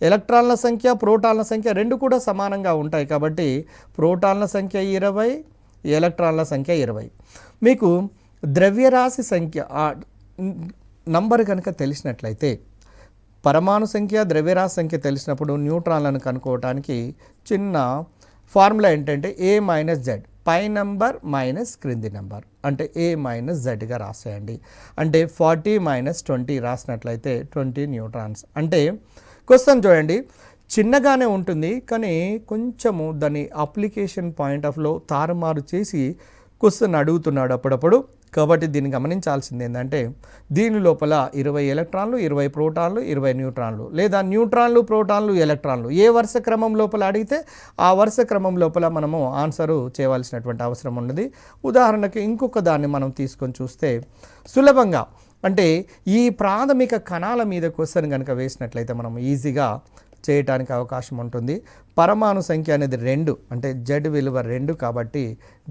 S1: ఎలక్ట్రాన్ల సంఖ్య, ప్రోటాన్ల సంఖ్య రెండు కూడా సమానంగా ఉంటాయి. కాబట్టి ప్రోటాన్ల సంఖ్య 20, ఎలక్ట్రాన్ల సంఖ్య 20. మీకు ద్రవ్యరాశి సంఖ్య నంబర్ కనుక తెలిసినట్లయితే పరమాణు సంఖ్య, ద్రవ్యరాశి సంఖ్య తెలిసినప్పుడు న్యూట్రాన్లను కనుక్కోవడానికి చిన్న ఫార్ములా ఏంటంటే A - Z, పై నంబర్ మైనస్ క్రింది నంబర్, అంటే A - Zగా రాసేయండి. అంటే 40 - 20 రాసినట్లయితే 20 న్యూట్రాన్స్. అంటే క్వశ్చన్ చూడండి చిన్నగానే ఉంటుంది, కానీ కొంచెము దాని అప్లికేషన్ పాయింట్ ఆఫ్ లో తారుమారు చేసి క్వశ్చన్ అడుగుతున్నాడు అప్పుడప్పుడు. కాబట్టి దీన్ని గమనించాల్సింది ఏంటంటే దీని లోపల 20 ఎలక్ట్రాన్లు, 20 ప్రోటాన్లు, 20 న్యూట్రాన్లు, లేదా న్యూట్రాన్లు, ప్రోటాన్లు, ఎలక్ట్రాన్లు ఏ వరుస క్రమం లోపల అడిగితే ఆ వరుస క్రమం లోపల మనము ఆన్సరు చేయవలసినటువంటి అవసరం ఉన్నది. ఉదాహరణకి ఇంకొక దాన్ని మనం తీసుకొని చూస్తే సులభంగా, అంటే ఈ ప్రాథమిక కణాల మీద క్వశ్చన్ కనుక వేసినట్లయితే మనం ఈజీగా చేయటానికి అవకాశం ఉంటుంది. పరమాణు సంఖ్య అనేది 2, అంటే Z విలువ 2 కాబట్టి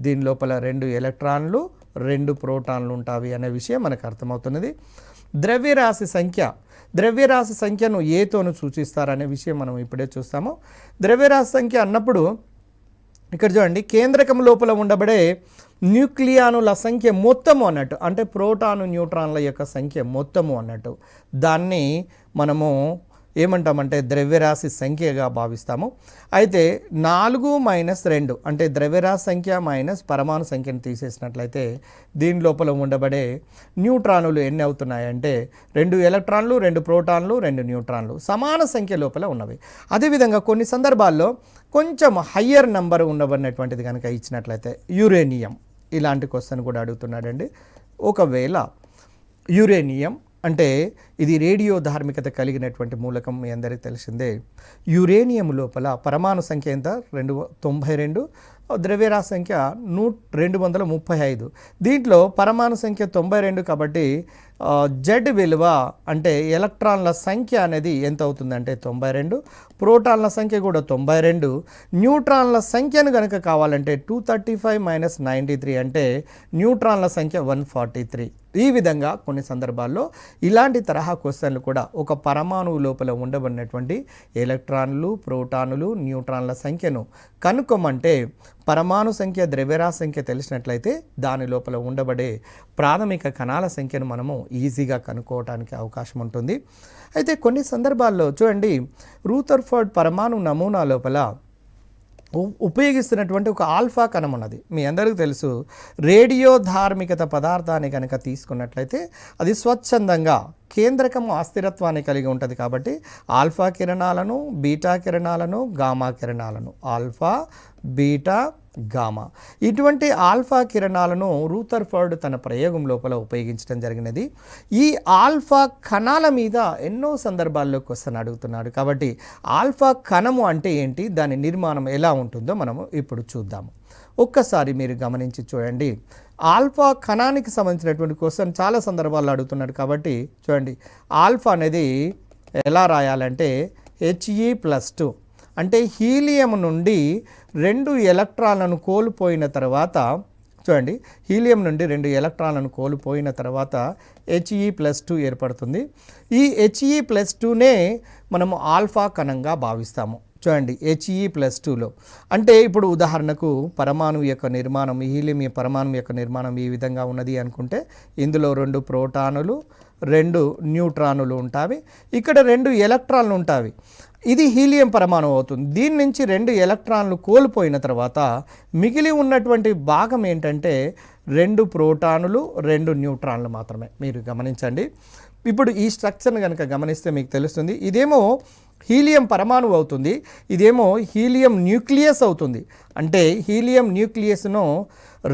S1: దీని లోపల 2 ఎలక్ట్రాన్లు, 2 ప్రోటాన్లు ఉంటాయి అనే విషయం మనకు అర్థమవుతున్నది. ద్రవ్యరాశి సంఖ్యను ఏతోను సూచిస్తారనే విషయం మనం ఇప్పుడే చూస్తాము. ద్రవ్యరాశి సంఖ్య అన్నప్పుడు ఇక్కడ చూడండి కేంద్రకం లోపల ఉండబడే న్యూక్లియానుల సంఖ్య మొత్తము అన్నట్టు, అంటే ప్రోటాను, న్యూట్రాన్ల యొక్క సంఖ్య మొత్తము అన్నట్టు, దాన్ని మనము ఏమంటామంటే ద్రవ్యరాశి సంఖ్యగా భావిస్తాము. అయితే 4 - 2 అంటే ద్రవ్యరాశి సంఖ్య మైనస్ పరమాణు సంఖ్యను తీసేసినట్లయితే దీని లోపల ఉండబడే న్యూట్రానులు ఎన్ని అవుతున్నాయంటే 2 ఎలక్ట్రాన్లు, 2 ప్రోటాన్లు, 2 న్యూట్రాన్లు సమాన సంఖ్య లోపల ఉన్నవి. అదేవిధంగా కొన్ని సందర్భాల్లో కొంచెం హయ్యర్ నెంబర్ ఉండబడినటువంటిది కనుక ఇచ్చినట్లయితే యురేనియం, ఇలాంటి క్వశ్చన్ కూడా అడుగుతున్నాడండి. ఒకవేళ యురేనియం అంటే ఇది రేడియో ధార్మికత కలిగినటువంటి మూలకం, మీ అందరికీ తెలిసిందే. యురేనియం లోపల పరమాణు సంఖ్య ఎంత 92, ద్రవ్యరాశి సంఖ్య 235. దీంట్లో పరమాణు సంఖ్య 92 కాబట్టి జెడ్ విలువ అంటే ఎలక్ట్రాన్ల సంఖ్య అనేది ఎంత అవుతుందంటే 92, ప్రోటాన్ల సంఖ్య కూడా 92, న్యూట్రాన్ల సంఖ్యను కనుక కావాలంటే 235 - 93 అంటే న్యూట్రాన్ల సంఖ్య 143. ఈ విధంగా కొన్ని సందర్భాల్లో ఇలాంటి తరహా క్వశ్చన్లు కూడా ఒక పరమాణువు లోపల ఉండబడినటువంటి ఎలక్ట్రాన్లు, ప్రోటానులు, న్యూట్రాన్ల సంఖ్యను కనుక్కోమంటే పరమాణు సంఖ్య, ద్రవ్యరాశి సంఖ్య తెలిసినట్లయితే దాని లోపల ఉండబడే ప్రాథమిక కణాల సంఖ్యను మనము ఈజీగా కనుక్కోవడానికి అవకాశం ఉంటుంది. అయితే కొన్ని సందర్భాల్లో చూడండి, రూథర్ఫర్డ్ పరమాణు నమూనా లోపల ఉపయోగిస్తున్నటువంటి ఒక ఆల్ఫా కణం ఉన్నది. మీ అందరికీ తెలుసు, రేడియో ధార్మికత పదార్థాన్ని కనుక తీసుకున్నట్లయితే అది స్వచ్ఛందంగా కేంద్రకము అస్థిరత్వాన్ని కలిగి ఉంటుంది. కాబట్టి ఆల్ఫా కిరణాలను, బీటా కిరణాలను, గామా కిరణాలను, ఆల్ఫా, బీటా, గామా, ఇటువంటి ఆల్ఫా కిరణాలను రూథర్ఫర్డ్ తన ప్రయోగం లోపల ఉపయోగించడం జరిగినది. ఈ ఆల్ఫా కణాల మీద ఎన్నో సందర్భాల్లో క్వశ్చన్ అడుగుతున్నాడు. కాబట్టి ఆల్ఫా కణము అంటే ఏంటి, దాని నిర్మాణం ఎలా ఉంటుందో మనము ఇప్పుడు చూద్దాము. ఒక్కసారి మీరు గమనించి చూడండి. ఆల్ఫా కణానికి సంబంధించినటువంటి క్వశ్చన్ చాలా సందర్భాల్లో అడుగుతున్నాడు. కాబట్టి చూడండి, ఆల్ఫా అనేది ఎలా రాయాలంటే He+2 అంటే హీలియం నుండి 2 ఎలక్ట్రాన్లను కోల్పోయిన తర్వాత, చూడండి, హీలియం నుండి 2 ఎలక్ట్రాన్లను కోల్పోయిన తర్వాత He+2 ఏర్పడుతుంది. ఈ He+2నే మనము ఆల్ఫా కణంగా భావిస్తాము. చూడండి, He+2లో అంటే ఇప్పుడు ఉదాహరణకు పరమాణువు యొక్క నిర్మాణం, హీలియం పరమాణువు యొక్క నిర్మాణం ఈ విధంగా ఉన్నది అనుకుంటే ఇందులో 2 ప్రోటానులు, 2 న్యూట్రానులు ఉంటాయి. ఇక్కడ 2 ఎలక్ట్రాన్లు ఉంటాయి. ఇది హీలియం పరమాణువు అవుతుంది. దీని నుంచి 2 ఎలక్ట్రాన్లు కోల్పోయిన తర్వాత మిగిలి ఉన్నటువంటి భాగం ఏంటంటే 2 ప్రోటానులు, 2 న్యూట్రాన్లు మాత్రమే. మీరు గమనించండి. ఇప్పుడు ఈ స్ట్రక్చర్ని కనుక గమనిస్తే మీకు తెలుస్తుంది, ఇదేమో హీలియం పరమాణువు అవుతుంది, ఇదేమో హీలియం న్యూక్లియస్ అవుతుంది. అంటే హీలియం న్యూక్లియస్ను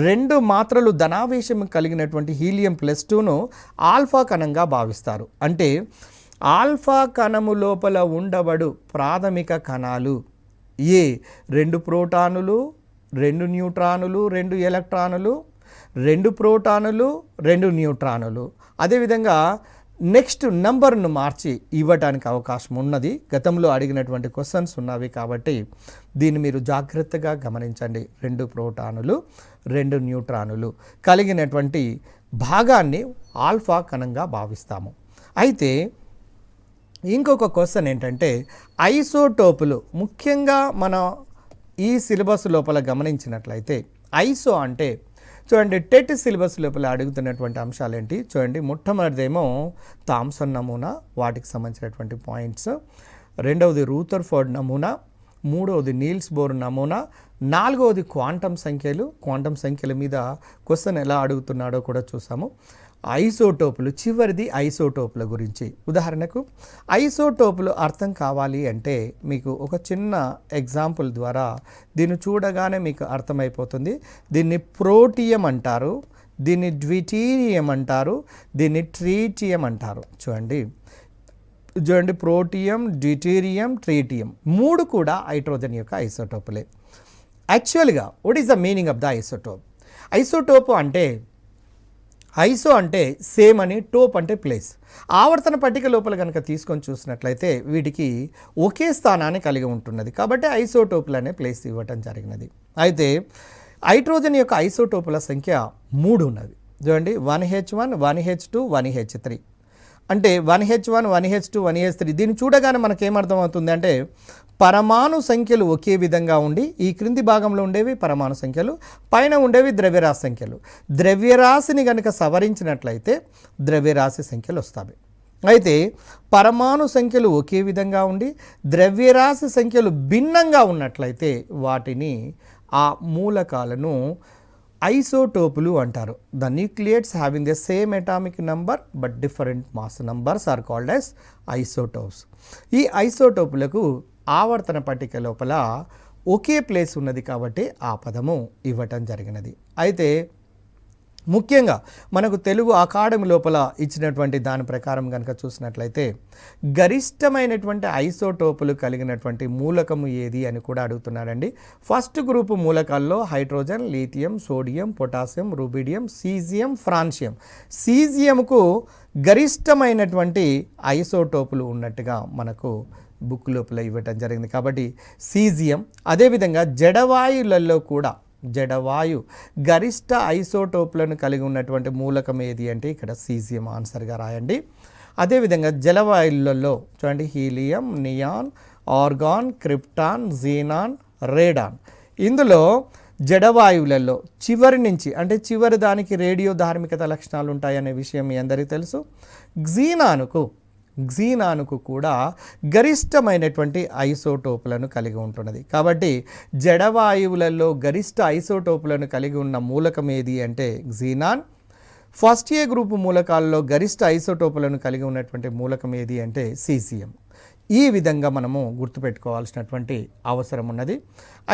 S1: 2 మాత్రలు ధనావేశం కలిగినటువంటి He+2ను ఆల్ఫా కణంగా భావిస్తారు. అంటే ఆల్ఫా కణము లోపల ఉండబడు ప్రాథమిక కణాలు 2 ప్రోటానులు, 2 న్యూట్రానులు, 2 ఎలక్ట్రానులు, 2 ప్రోటానులు, 2 న్యూట్రానులు. అదేవిధంగా నెక్స్ట్ నంబర్ను మార్చి ఇవ్వడానికి అవకాశం ఉన్నది. గతంలో అడిగినటువంటి క్వశ్చన్స్ ఉన్నవి కాబట్టి దీన్ని మీరు జాగ్రత్తగా గమనించండి. 2 ప్రోటానులు, 2 న్యూట్రానులు కలిగినటువంటి భాగాన్ని ఆల్ఫా కణంగా భావిస్తాము. అయితే ఇంకొక క్వశ్చన్ ఏంటంటే ఐసోటోపులు. ముఖ్యంగా మన ఈ సిలబస్ లోపల గమనించినట్లయితే ఐసో అంటే చూడండి, టెట్ సిలబస్ లోపల అడుగుతున్నటువంటి అంశాలు ఏంటి చూడండి. మొట్టమొదటిదేమో థామ్సన్ నమూనా, వాటికి సంబంధించినటువంటి పాయింట్స్. రెండవది రూథర్ఫర్డ్ నమూనా, మూడవది నీల్స్ బోర్ నమూనా, నాలుగవది క్వాంటమ్ సంఖ్యల మీద క్వశ్చన్ ఎలా అడుగుతున్నాడో కూడా చూసాము. ఐసోటోపులు, చివరిది ఐసోటోపుల గురించి. ఉదాహరణకు ఐసోటోపులు అర్థం కావాలి అంటే మీకు ఒక చిన్న ఎగ్జాంపుల్ ద్వారా దీన్ని చూడగానే మీకు అర్థమైపోతుంది. దీన్ని ప్రోటియం అంటారు, దీన్ని డ్విటీరియం అంటారు, దీన్ని ట్రీటియం అంటారు. చూడండి, ప్రోటియం, డ్యూటీరియం, ట్రీటియం 3 కూడా హైడ్రోజన్ యొక్క ఐసోటోపులే. యాక్చువల్గా what is the meaning of the isotope? Isotope అంటే ఐసో అంటే సేమ్ అని, టోప్ అంటే ప్లేస్. ఆవర్తన పట్టిక లోపల కనుక తీసుకొని చూసినట్లయితే వీటికి ఒకే స్థానాన్ని కలిగి ఉంటున్నది. కాబట్టి ఐసోటోపులు అనే ప్లేస్ ఇవ్వటం జరిగినది. అయితే హైడ్రోజన్ యొక్క ఐసోటోపుల సంఖ్య 3 ఉన్నది. చూడండి, 1H1, 1H2, 1H3. అంటే 1H1, 1H2, 1H3 దీన్ని చూడగానే మనకేమర్థం అవుతుంది అంటే పరమాణు సంఖ్యలు ఒకే విధంగా ఉండి ఈ క్రింది భాగంలో ఉండేవి పరమాణు సంఖ్యలు, పైన ఉండేవి ద్రవ్యరాశి సంఖ్యలు. ద్రవ్యరాశిని కనుక సవరించినట్లయితే ద్రవ్యరాశి సంఖ్యలు వస్తాయి. అయితే పరమాణు సంఖ్యలు ఒకే విధంగా ఉండి ద్రవ్యరాశి సంఖ్యలు భిన్నంగా ఉన్నట్లయితే వాటిని, ఆ మూలకాలను ఐసోటోపులు అంటారు. The nuclides having the same atomic number but different mass numbers are called as isotopes. ఈ ఐసోటోపులకు ఆవర్తన పట్టిక లోపల ఒకే ప్లేస్ ఉన్నది కాబట్టి ఆ పదము ఇవ్వటం జరిగినది. అయితే ముఖ్యంగా మనకు తెలుగు అకాడమీ లోపల ఇచ్చినటువంటి దాని ప్రకారం కనుక చూసినట్లయితే గరిష్టమైనటువంటి ఐసోటోపులు కలిగినటువంటి మూలకము ఏది అని కూడా అడుగుతున్నాడండి. ఫస్ట్ గ్రూపు మూలకాల్లో hydrogen, lithium, sodium, potassium, rubidium, caesium, francium. సీజియంకు గరిష్టమైనటువంటి ఐసోటోపులు ఉన్నట్టుగా మనకు బుక్ లోపల ఇవ్వటం జరిగింది. కాబట్టి సీజియం. అదేవిధంగా జడవాయువులలో కూడా జడవాయు గరిష్ట ఐసోటోప్లను కలిగి ఉన్నటువంటి మూలకం ఏది అంటే ఇక్కడ సీజియం ఆన్సర్గా రాయండి. అదేవిధంగా జలవాయువులలో చూడండి helium, neon, organ, krypton, xenon, radon. ఇందులో జడవాయువులలో చివరి నుంచి అంటే చివరి దానికి రేడియో ధార్మికత లక్షణాలు ఉంటాయనే విషయం మీ అందరికీ తెలుసు. క్సీనానుకు కూడా గరిష్టమైనటువంటి ఐసోటోపులను కలిగి ఉంటున్నది. కాబట్టి జడవాయువులలో గరిష్ట ఐసోటోపులను కలిగి ఉన్న మూలకం ఏది అంటే క్సీనాన్. ఫస్ట్ ఏ గ్రూపు మూలకాల్లో గరిష్ట ఐసోటోపులను కలిగి ఉన్నటువంటి మూలకం ఏది అంటే సీజియం. ఈ విధంగా మనము గుర్తుపెట్టుకోవాల్సినటువంటి అవసరం ఉన్నది.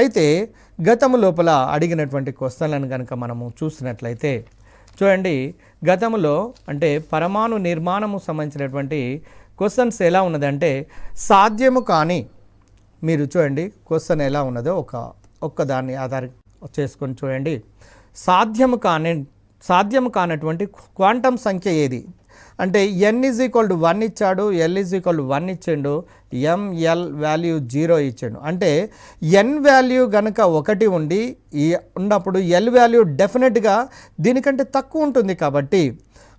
S1: అయితే గతము లోపల అడిగినటువంటి క్వశ్చన్లను కనుక మనము చూసినట్లయితే చూడండి, గతంలో అంటే పరమాణు నిర్మాణము సంబంధించినటువంటి క్వశ్చన్స్ ఎలా ఉన్నదంటే సాధ్యము కానీ, మీరు చూడండి క్వశ్చన్ ఎలా ఉన్నదో ఒక్క దాన్ని ఆధార చేసుకొని చూడండి. సాధ్యము కానటువంటి క్వాంటం సంఖ్య ఏది అంటే n=1 ఇచ్చాడు, l=1 ఇచ్చాడు, ml వాల్యూ 0 ఇచ్చాడు. అంటే n వాల్యూ కనుక 1 ఉండి ఉన్నప్పుడు l వాల్యూ డెఫినెట్గా దీనికంటే తక్కువ ఉంటుంది. కాబట్టి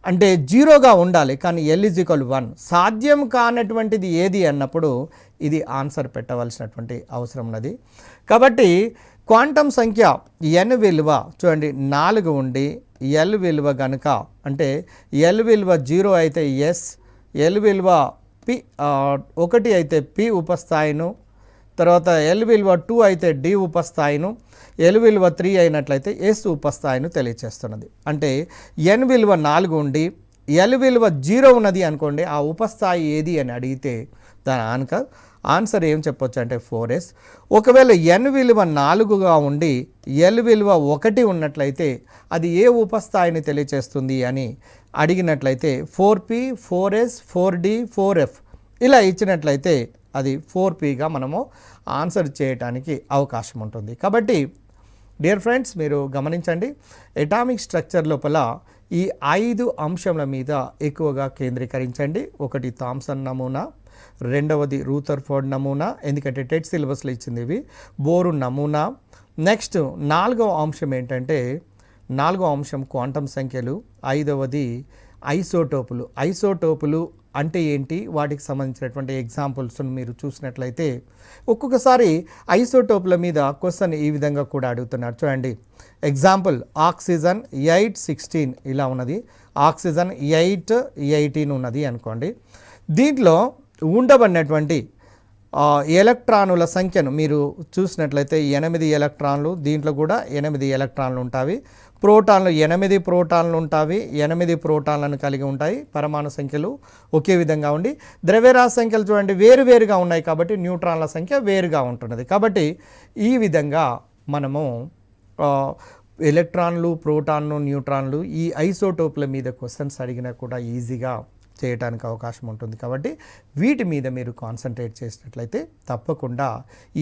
S1: అంటే 0గా ఉండాలి. కానీ l=1 సాధ్యం కానటువంటిది ఏది అన్నప్పుడు ఇది ఆన్సర్ పెట్టవలసినటువంటి అవసరం ఉన్నది. కాబట్టి క్వాంటం సంఖ్య n విలువ చూడండి 4 ఉండి l విలువ కనుక అంటే l విలువ 0 అయితే s, l విలువ p 1 అయితే p ఉపస్థాయిను, తర్వాత l విలువ 2 అయితే d ఉపస్థాయిను, l విలువ 3 అయినట్లయితే s ఉపస్థాయిను తెలియచేస్తున్నది. అంటే n విలువ 4 ఉండి l విలువ 0 ఉన్నది అనుకోండి, ఆ ఉపస్థాయి ఏది అని అడిగితే దాని ఆన్సర్ ఏం చెప్పొచ్చు అంటే 4s. ఒకవేళ n విలువ 4గా ఉండి l విలువ 1 ఉన్నట్లయితే అది ఏ ఉపస్థాయిని తెలియచేస్తుంది అని అడిగినట్లయితే 4p, 4s, 4d, 4f ఇలా ఇచ్చినట్లయితే అది 4pగా మనము ఆన్సర్ చేయడానికి అవకాశం ఉంటుంది. కాబట్టి డియర్ ఫ్రెండ్స్ మీరు గమనించండి, ఎటామిక్ స్ట్రక్చర్ లోపల ఈ 5 అంశముల మీద ఎక్కువగా కేంద్రీకరించండి. ఒకటి థామ్సన్ నమూనా, రెండవది రూథర్ఫోర్డ్ నమూనా, ఎందుకంటే టెట్ సిలబస్లో ఇచ్చింది ఇవి, బోరు నమూనా. నెక్స్ట్ 4వ అంశం ఏంటంటే 4వ అంశం క్వాంటం సంఖ్యలు, 5వది ఐసోటోపులు అంటే ఏంటి, వాటికి సంబంధించినటువంటి ఎగ్జాంపుల్స్ను మీరు చూసినట్లయితే ఒక్కొక్కసారి ఐసోటోపుల మీద క్వశ్చన్ ఈ విధంగా కూడా అడుగుతున్నారు. చూడండి ఎగ్జాంపుల్ ఆక్సిజన్ 816 ఇలా ఉన్నది, ఆక్సిజన్ 818 ఉన్నది అనుకోండి. దీంట్లో ఉండబడినటువంటి ఎలక్ట్రానుల సంఖ్యను మీరు చూసినట్లయితే 8 ఎలక్ట్రాన్లు, దీంట్లో కూడా 8 ఎలక్ట్రాన్లు ఉంటాయి. ప్రోటాన్లు 8 ప్రోటాన్లు ఉంటాయి, 8 ప్రోటాన్లను కలిగి ఉంటాయి. పరమాణు సంఖ్యలు ఒకే విధంగా ఉండి ద్రవ్యరాశి సంఖ్యలు చూడండి వేరువేరుగా ఉన్నాయి కాబట్టి న్యూట్రాన్ల సంఖ్య వేరుగా ఉంటున్నది. కాబట్టి ఈ విధంగా మనము ఎలక్ట్రాన్లు, ప్రోటాన్లు, న్యూట్రాన్లు ఈ ఐసోటోప్ల మీద క్వశ్చన్స్ అడిగినా కూడా ఈజీగా చేయడానికి అవకాశం ఉంటుంది. కాబట్టి వీటి మీద మీరు కాన్సన్ట్రేట్ చేసినట్లయితే తప్పకుండా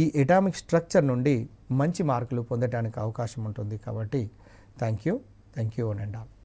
S1: ఈ ఎటామిక్ స్ట్రక్చర్ నుండి మంచి మార్కులు పొందడానికి అవకాశం ఉంటుంది. కాబట్టి థ్యాంక్ యూ అండ్ ఆల్.